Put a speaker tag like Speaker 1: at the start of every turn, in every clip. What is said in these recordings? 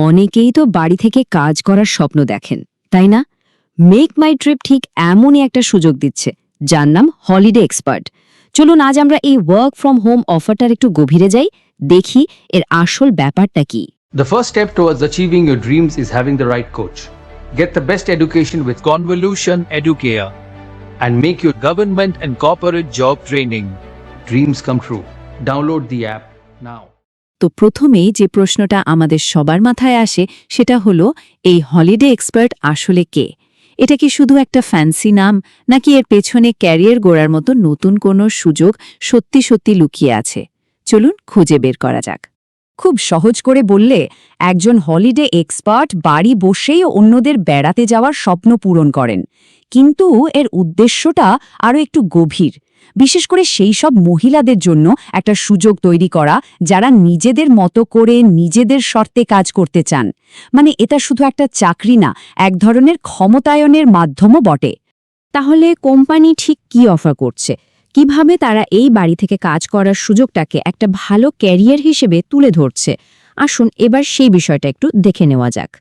Speaker 1: অনেকেই তো বাড়ি থেকে কাজ করার স্বপ্ন দেখেন, তাই না? মেক মাই ট্রিপ ঠিক এমনই একটা সুযোগ দিচ্ছে, যার নাম হলিডে এক্সপার্ট। চলুন আজ আমরা এই ওয়ার্ক ফ্রম হোম অফারটার একটু গভীরে যাই, দেখি এর আসল ব্যাপারটা কি।
Speaker 2: The first step towards achieving your dreams is having the right coach. Get the best education with
Speaker 3: Convolution Educare.
Speaker 2: and make your
Speaker 3: Government and corporate job training.
Speaker 2: dreams come true. Download the app now.
Speaker 1: তো প্রথমেই যে প্রশ্নটা আমাদের সবার মাথায় আসে সেটা হলো, এই হলিডে এক্সপার্ট আসলে কে? এটা কি শুধু একটা ফ্যান্সি নাম, নাকি এর পেছনে ক্যারিয়ার গড়ার মতো নতুন কোনো সুযোগ সত্যি সত্যি লুকিয়ে আছে? চলুন খুঁজে বের করা যাক। খুব সহজ করে বললে, একজন হলিডে এক্সপার্ট বাড়ি বসেই অন্যদের বেড়াতে যাওয়ার স্বপ্ন পূরণ করেন। কিন্তু এর উদ্দেশ্যটা আরও একটু গভীর, বিশেষ করে সেই সব মহিলাদের জন্য একটা সুযোগ তৈরি করা যারা নিজেদের মতো করে নিজেদের শর্তে কাজ করতে চান। মানে এটা শুধু একটা চাকরি না, এক ধরনের ক্ষমতায়নের মাধ্যমও বটে। তাহলে কোম্পানি ঠিক কি অফার করছে? কিভাবে তারা এই বাড়ি থেকে কাজ করার সুযোগটাকে একটা ভালো ক্যারিয়ার হিসেবে তুলে ধরছে? আসুন এবার সেই বিষয়টা একটু দেখে নেওয়া যাক।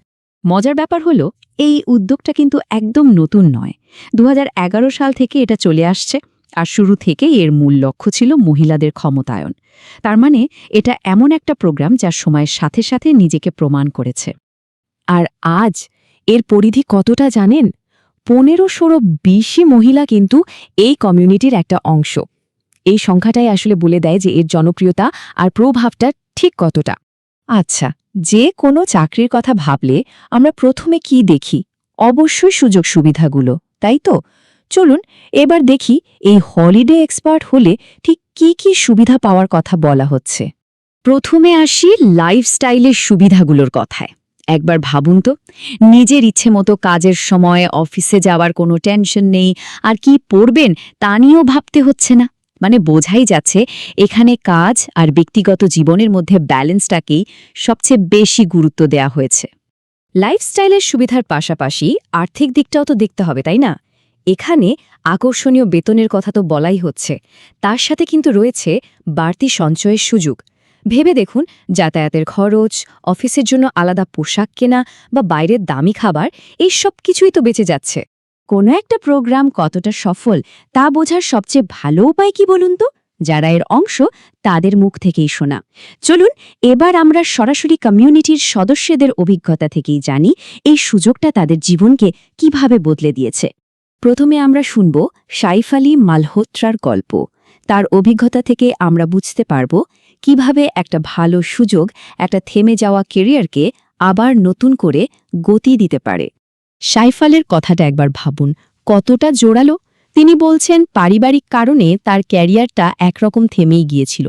Speaker 1: মজার ব্যাপার হলো, এই উদ্যোগটা কিন্তু একদম নতুন নয়। 2011 সাল থেকে এটা চলে আসছে, আর শুরু থেকেই এর মূল লক্ষ্য ছিল মহিলাদের ক্ষমতায়ন। তার মানে এটা এমন একটা প্রোগ্রাম যা সময়ের সাথে সাথে নিজেকে প্রমাণ করেছে। আর আজ এর পরিধি কতটা জানেন? 1500 বেশি মহিলা কিন্তু এই কমিউনিটির একটা অংশ। এই সংখ্যাটাই আসলে বলে দেয় যে এর জনপ্রিয়তা আর প্রভাবটা ঠিক কতটা। আচ্ছা, যে কোনো চাকরির কথা ভাবলে আমরা প্রথমে কি দেখি? অবশ্যই সুযোগ সুবিধাগুলো, তাই তো? চলুন এবার দেখি এই হলিডে এক্সপার্ট হলে ঠিক কি কি সুবিধা পাওয়ার কথা বলা হচ্ছে। প্রথমে আসি লাইফস্টাইলের সুবিধাগুলোর কথায়। একবার ভাবুন তো, নিজের ইচ্ছে মতো কাজের সময় অফিসে যাওয়ার কোনো টেনশন নেই, আর কি পড়বেন তা নিয়েও ভাবতে হচ্ছে না। মানে বোঝাই যাচ্ছে এখানে কাজ আর ব্যক্তিগত জীবনের মধ্যে ব্যালেন্সটাকেই সবচেয়ে বেশি গুরুত্ব দেয়া হয়েছে। লাইফস্টাইলের সুবিধার পাশাপাশি আর্থিক দিকটাও তো দেখতে হবে, তাই না? এখানে আকর্ষণীয় বেতনের কথা তো বলাই হচ্ছে, তার সাথে কিন্তু রয়েছে বাড়তি সঞ্চয়ের সুযোগ। ভেবে দেখুন, যাতায়াতের খরচ, অফিসের জন্য আলাদা পোশাক কেনা বা বাইরের দামি খাবার, এই সব কিছুই তো বেঁচে যাচ্ছে। কোনো একটা প্রোগ্রাম কতটা সফল তা বোঝার সবচেয়ে ভালো উপায় কি বলুন তো? যারা এর অংশ তাদের মুখ থেকেই শোনা। চলুন এবার আমরা সরাসরি কমিউনিটির সদস্যদের অভিজ্ঞতা থেকেই জানি এই সুযোগটা তাদের জীবনকে কিভাবে বদলে দিয়েছে। প্রথমে আমরা শুনব সাইফ আলী মালহোত্রার গল্প। তার অভিজ্ঞতা থেকে আমরা বুঝতে পারব কিভাবে একটা ভালো সুযোগ একটা থেমে যাওয়া কেরিয়ারকে আবার নতুন করে গতি দিতে পারে। সাইফ আলীর কথাটা একবার ভাবুন, কতটা জোরালো। তিনি বলছেন পারিবারিক কারণে তার ক্যারিয়ারটা একরকম থেমেই গিয়েছিল,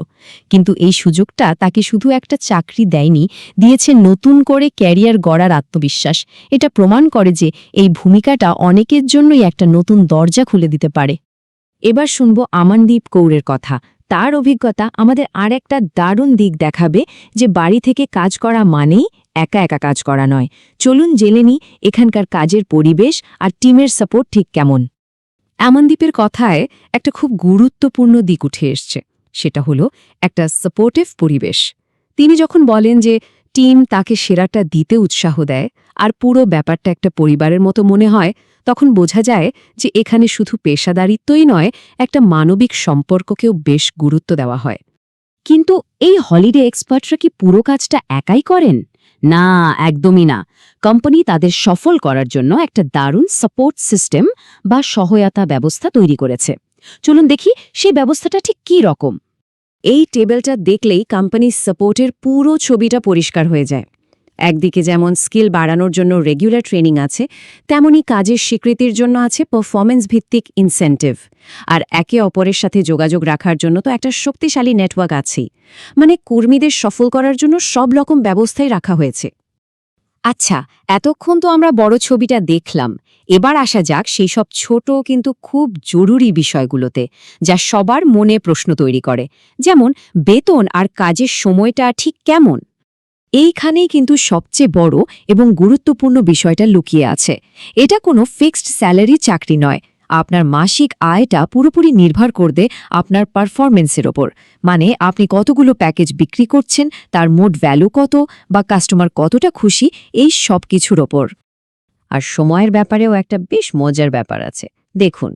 Speaker 1: কিন্তু এই সুযোগটা তাকে শুধু একটা চাকরি দেয়নি, দিয়েছে নতুন করে ক্যারিয়ার গড়ার আত্মবিশ্বাস। এটা প্রমাণ করে যে এই ভূমিকাটা অনেকের জন্যই একটা নতুন দরজা খুলে দিতে পারে। এবার শুনব আমনদীপ কৌরের কথা। তার অভিজ্ঞতা আমাদের আর একটা দারুণ দিক দেখাবে যে বাড়ি থেকে কাজ করা মানেই একা একা কাজ করা নয়। চলুন জেনে নিই এখানকার কাজের পরিবেশ আর টিমের সাপোর্ট ঠিক কেমন। আমনদীপের কথায় একটা খুব গুরুত্বপূর্ণ দিক উঠে এসছে, সেটা হলো একটা সাপোর্টিভ পরিবেশ। তিনি যখন বলেন যে টিম তাকে সেরাটা দিতে উৎসাহ দেয় আর পুরো ব্যাপারটা একটা পরিবারের মতো মনে হয়, তখন বোঝা যায় যে এখানে শুধু পেশাদারিত্বই নয়, একটা মানবিক সম্পর্ককেও বেশ গুরুত্ব দেওয়া হয়। কিন্তু এই হলিডে এক্সপার্টরা কি পুরো কাজটা একাই করেন? না, একদমই না। কোম্পানি তাদের সফল করার জন্য একটা দারুণ সাপোর্ট সিস্টেম বা সহায়তা ব্যবস্থা তৈরি করেছে। চলুন দেখি সেই ব্যবস্থাটা ঠিক কী রকম। এই টেবিলটা দেখলেই কোম্পানির সাপোর্টের পুরো ছবিটা পরিষ্কার হয়ে যায়। একদিকে যেমন স্কিল বাড়ানোর জন্য রেগুলার ট্রেনিং আছে, তেমনি কাজের স্বীকৃতির জন্য আছে পারফরমেন্স ভিত্তিক ইনসেন্টিভ। আর একে অপরের সাথে যোগাযোগ রাখার জন্য তো একটা শক্তিশালী নেটওয়ার্ক আছেই। মানে কর্মীদের সফল করার জন্য সব রকম ব্যবস্থাই রাখা হয়েছে। আচ্ছা, এতক্ষণ তো আমরা বড় ছবিটা দেখলাম, এবার আসা যাক সেই সব ছোট কিন্তু খুব জরুরি বিষয়গুলোতে, যা সবার মনে প্রশ্ন তৈরি করে। যেমন বেতন আর কাজের সময়টা ঠিক কেমন? এইখানেই কিন্তু সবচেয়ে বড় এবং গুরুত্বপূর্ণ বিষয়টা লুকিয়ে আছে। এটা কোনো ফিক্সড স্যালারি চাকরি নয়,
Speaker 4: আপনার মাসিক আয়টা পুরোপুরি নির্ভর করবে আপনার পারফরমেন্সের ওপর, মানে আপনি কতগুলো প্যাকেজ বিক্রি করছেন, তার মোট ভ্যালু কত বা কাস্টমার কতটা খুশি, এই সব কিছুর ওপর। আর সময়ের ব্যাপারেও একটা বেশ মজার ব্যাপার আছে। দেখুন,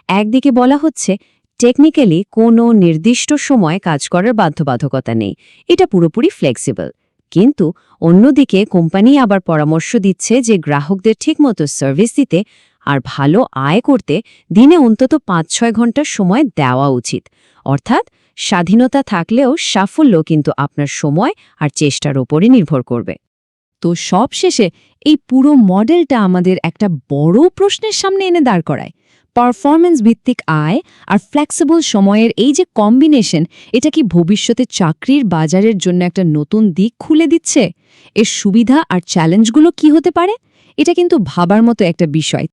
Speaker 4: একদিকে বলা হচ্ছে টেকনিক্যালি কোনো নির্দিষ্ট সময় কাজ করার বাধ্যবাধকতা নেই, এটা পুরোপুরি ফ্লেক্সিবল। কিন্তু অন্যদিকে কোম্পানি আবার পরামর্শ দিচ্ছে যে গ্রাহকদের ঠিকমতো সার্ভিস দিতে আর ভালো আয় করতে দিনে অন্তত ৫-৬ ঘন্টার সময় দেওয়া উচিত। অর্থাৎ স্বাধীনতা থাকলেও সাফল্য কিন্তু আপনার সময় আর চেষ্টার ওপরই নির্ভর করবে।
Speaker 1: তো সবশেষে এই পুরো মডেলটা আমাদের একটা বড় প্রশ্নের সামনে এনে দাঁড় করায়। পারফরম্যান্স ভিত্তিক আয় আর ফ্লেক্সিবল সময়ের এই যে কম্বিনেশন, এটা কি ভবিষ্যতে চাকরির বাজারের জন্য একটা নতুন দিক খুলে দিচ্ছে? এর সুবিধা আর চ্যালেঞ্জগুলো কি হতে পারে? এটা কিন্তু ভাবার মতো একটা বিষয়,